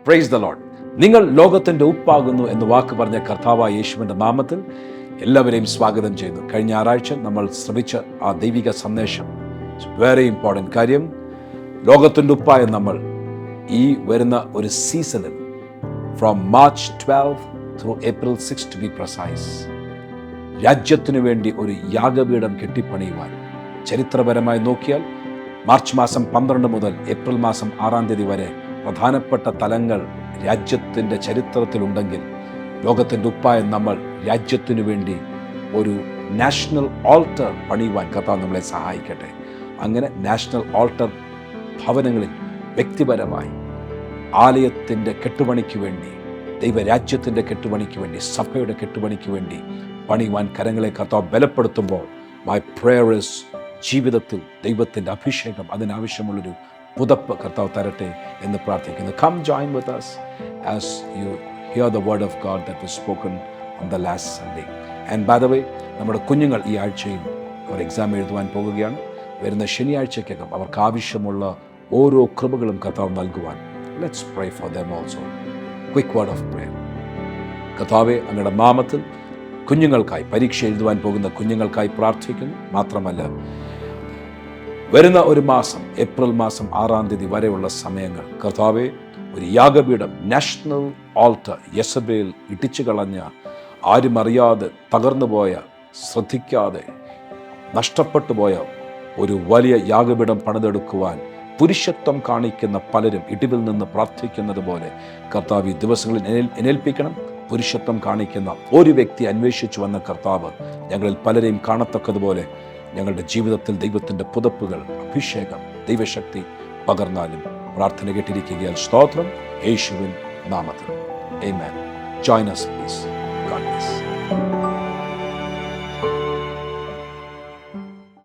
Praise the Lord. നിങ്ങൾ ലോകത്തിൻ്റെ ഉപ്പാകുന്നു എന്ന് വാക്ക് പറഞ്ഞ കർത്താവായ യേശുവിൻ്റെ നാമത്തിൽ എല്ലാവരെയും സ്വാഗതം ചെയ്യുന്നു. കഴിഞ്ഞ ഞായറാഴ്ച നമ്മൾ ശ്രമിച്ച ആ ദൈവിക സന്ദേശം വെരി ഇമ്പോർട്ടൻറ്റ് കാര്യം. ലോകത്തിൻ്റെ ഉപ്പായ നമ്മൾ ഈ വരുന്ന ഒരു സീസണിൽ from March 12 through April 6 to be precise, രാജ്യത്തിനു വേണ്ടി ഒരു യാഗപീഠം കെട്ടിപ്പണിയുവാൻ ചരിത്രപരമായി നോക്കിയാൽ മാർച്ച് മാസം 12 മുതൽ ഏപ്രിൽ മാസം 6 വരെ പ്രധാനപ്പെട്ട തലങ്ങൾ രാജ്യത്തിൻ്റെ ചരിത്രത്തിലുണ്ടെങ്കിൽ ലോകത്തിൻ്റെ ഉപ്പായ നമ്മൾ രാജ്യത്തിനു വേണ്ടി ഒരു നാഷണൽ ഓൾട്ടർ പണിയുവാൻ കർത്താവ് നമ്മളെ സഹായിക്കട്ടെ. അങ്ങനെ നാഷണൽ ഓൾട്ടർ ഭവനങ്ങളിൽ വ്യക്തിപരമായി ആലയത്തിൻ്റെ കെട്ടുപണിക്ക് വേണ്ടി, ദൈവരാജ്യത്തിൻ്റെ കെട്ടുപണിക്ക് വേണ്ടി, സഭയുടെ കെട്ടുപണിക്ക് വേണ്ടി പണിയുവാൻ കരങ്ങളെ കർത്താവ് ബലപ്പെടുത്തുമ്പോൾ മൈ പ്രേയർ ഈസ് ജീവിതത്തിൽ ദൈവത്തിൻ്റെ അഭിഷേകം, അതിനാവശ്യമുള്ളൊരു പുതപ്പ് കർത്താവ് തരട്ടെ എന്ന് പ്രാർത്ഥിക്കുന്നു. Come join with us as you hear the word of God that was spoken on the last Sunday. And by the way, നമ്മുടെ കുഞ്ഞുങ്ങൾ ഈ ആഴ്ചയിൽ അവർ എക്സാം എഴുതുവാൻ പോകുകയാണ്. വരുന്ന ശനിയാഴ്ചയ്ക്കകം അവർക്ക് ആവശ്യമുള്ള ഓരോ കൃപകളും കർത്താവ് നൽകുവാൻ. Let's pray for them also. Quick word of prayer. കർത്താവേ, അങ്ങയുടെ നാമത്തിൽ കുഞ്ഞുങ്ങൾക്കായി, പരീക്ഷ എഴുതുവാൻ പോകുന്ന കുഞ്ഞുങ്ങൾക്കായി പ്രാർത്ഥിക്കുന്നു. മാത്രമല്ല, വരുന്ന ഒരു മാസം ഏപ്രിൽ മാസം 6 വരെയുള്ള സമയങ്ങൾ കർത്താവെ, ഒരു യാഗപീഠം, നാഷണൽ ഓൾട്ടർ യെസബേൽ ഇടിച്ചു കളഞ്ഞ, ആരും അറിയാതെ തകർന്നുപോയ, ശ്രദ്ധിക്കാതെ നഷ്ടപ്പെട്ടു പോയ ഒരു വലിയ യാഗപീഠം പണിതെടുക്കുവാൻ പുരുഷത്വം കാണിക്കുന്ന പലരും ഇടിവിൽ നിന്ന് പ്രാർത്ഥിക്കുന്നത് പോലെ കർത്താവ് ഈ ദിവസങ്ങളിൽ എനേൽപ്പിക്കണം. പുരുഷത്വം കാണിക്കുന്ന ഒരു വ്യക്തി അന്വേഷിച്ചു വന്ന കർത്താവ് ഞങ്ങളിൽ പലരെയും കാണത്തക്കതുപോലെ ഞങ്ങളുടെ ജീവിതത്തിൽ ദൈവത്തിൻ്റെ പുതപ്പുകൾ, അഭിഷേകം, ദൈവശക്തി പകർന്നാലും പ്രാർത്ഥന കേട്ടിരിക്കുകയാൽ സ്തോത്രം. യേശുവിൻ നാമത്തിൽ ആമേൻ. Join us please.